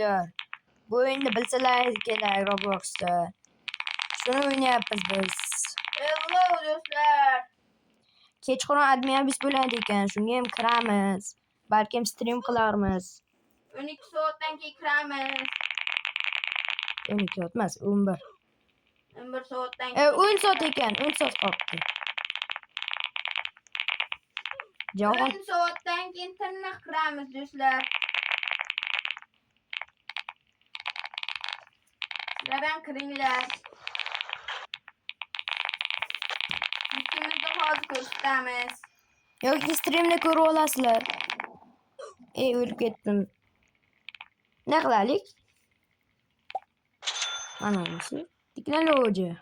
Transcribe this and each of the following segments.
do'stlar. Bu o'yinni bilsalaringiz kerak Robloxda. Shuni o'ynayapmiz biz. Hello do'stlar. Kechqurun admin bo'ladi ekan, shunga ham kiramiz. Balkim stream qilarmiz. 12 soatdan keyin kiramiz. 12 soat emas, 11. 11 soatdan 10 soat ekan, 10 soat qolibdi. Jahon 10 soatdan keyin tiniq kiramiz do'stlar. Sizlar ham kiringlar. Ikkimizni hozir ko'rsatamiz. yoki streamni ko'rib olasizlar. O'lib ketdim. Ne qilaylik? Mana bunisi. Texnologiya.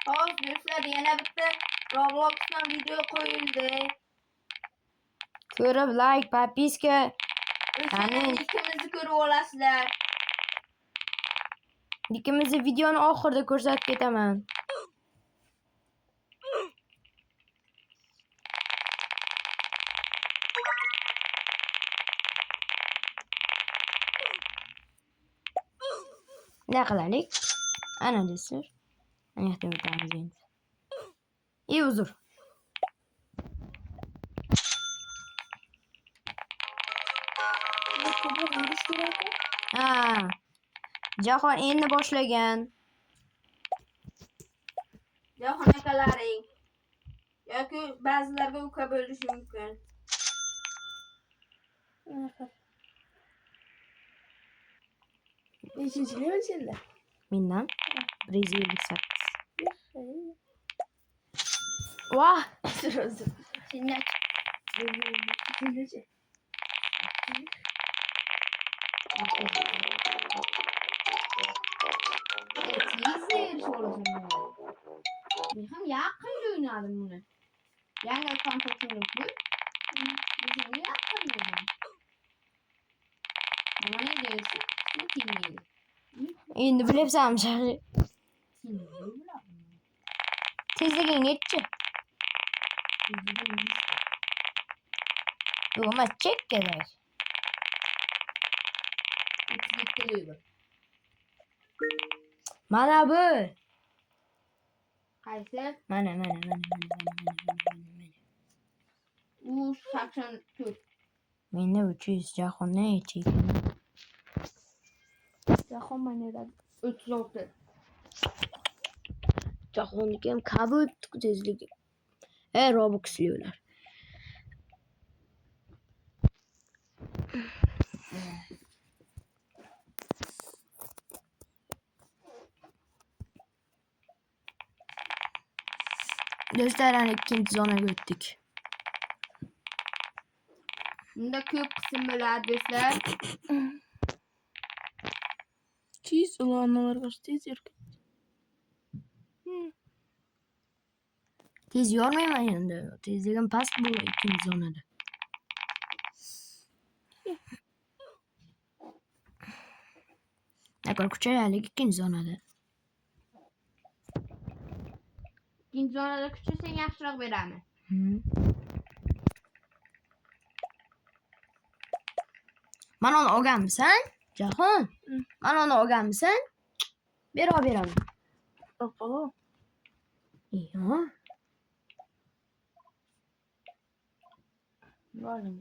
Hozir do'stlar yana bitta Robloxdan video qo'yildi. Ko'rib like, подписка. O'shani ikkimizni ko'rib olasizlar. Ikkimizni videoni oxirida ko'rsatib ketaman. Ne qilaylik? Ana do'stlar. Ana yerda o'tamiz endi. Uzr. Ha. Jahon endi boshlagan. Jahon akalaring. Yoki ba'zilarga uka bo'lishi mumkin. Nechinchi level senda? Mendan 158. Vah! Sendan Sendachi? Men ham yaqinda o'ynadim buni. Yangi akkaunt ochilib bu. Bizga yaqinda o'ynadim. Mana deysiz, siz kelmaydi. Endi bilyapsan shari. Tezliging yetchi. Yo'q, emas, chek kerak. Mana bu. Qaysi? Mana. U 84. Menda 300 jahonda yetchi. Jahon manada 36. Jahonniki ham kabul tezligi. Robux'liyorlar. Do'stlar, ikkinchi zonaga o'tdik. Bunda ko'p qism bo'ladi do'stlar. Cheese ulanmalar qarshi tez yurib. Tez yormayman endi. Tezligim past bu ikkinchi zonada. Agar kuchayalik ikkinchi zonada. Ikkinchi zonada kuchasang yaxshiroq beramiz. Mana uni olganmisan? Jahon. Mana uni olganmisan? Beraman. Opalo. Yo. Valim.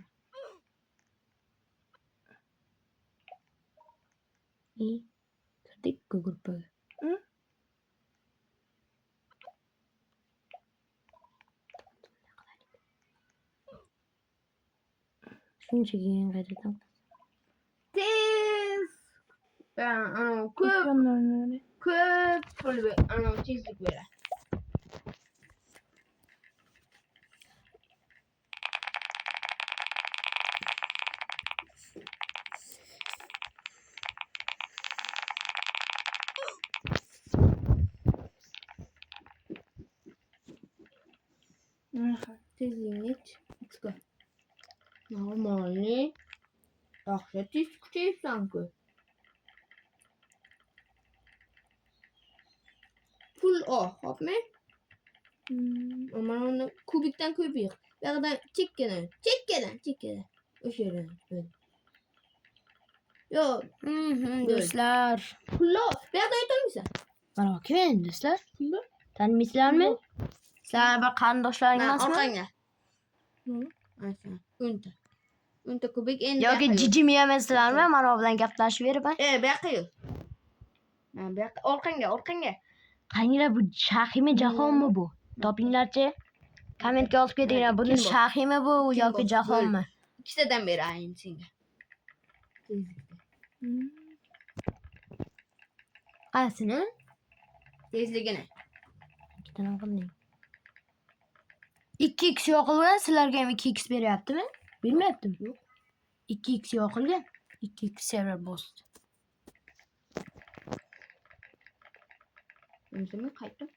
Kirdik gruppaga. Shuncha keyin qaytadan. Tez. Ko'p pul tezlik beradi. Tezlik. Normalni. Yaxshi tez kuchayibsan-ku. Pul xo'pmi? Ama onu kubikten kubik. Buyerdan chekkana. O'sha yerdan. Böyle. Yo, Do'stlar. pullo. Buyerda aytolmaysan. Mana bakayım do'stlar. Pullo. Tanımaysizlarmi? Sizlar bir qarindoshlaring Ha, emasmi? orqangga. Aytsa. O'nta kubik endi. Yoki jijimi yemaysizlarmi? Mana bu bilan gaplashib beraman. Bu yoqqa yo'q. Ha, bu yoqqa orqangga. Qaniylar bu Shahimi Jahonmi bu? Topinglarchi. Kommentga yozib ketinglar. Buni Kim bor? Shahimi bu Kim yoki bor? Jahonmi? Ikkitadan berayin senga. Qaysini? Tezligini. Ikkitani qilmang. 2x yoqilgan sizlarga ham 2x beryaptimi? Bilmayaptim. Yo'q. 2x yoqilgan. 2x server boss. O'zimni qaytdim.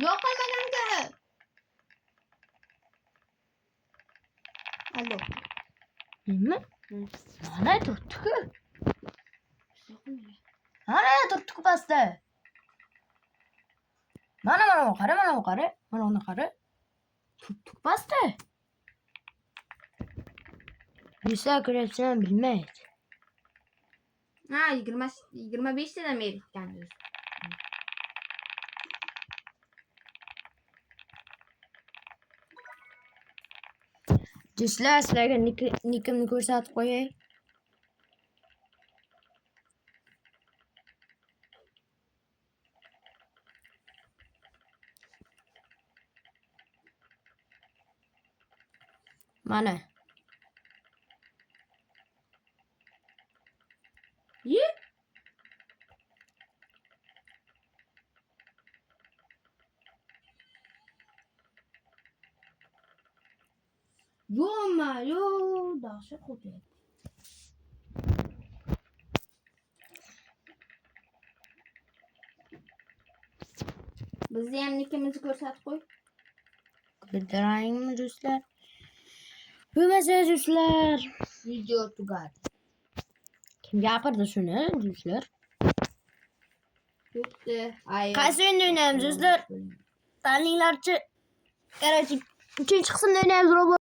Yoqilmaganga. Allo. Nima? Mana turibdi-ku. Yoqilmagan. Mana turibdi-ku pastda. Mana bu qara. Mana uni qara. Turibdi-ku pastda. Bizlar ko'ryapsizmi bilmaydi. Ha, 25 tadan bergan o'zi. Do'stlar, sizlarga nikimni ko'rsatib qo'yay. Mana. Ye? Yo, dahshat qo'yapti. Bizni ham nikimizni ko'rsatib qo'y. Bildiraymi do'stlar? Bo'lmasa do'stlar. Video tugadi. Kim gapirdi shuni do'stlar? Yo'qdi. Qaysi o'yinda o'ynaymiz do'stlar? Taninglarchi. Qarang, 3-qismda o'ynaymiz Roblox.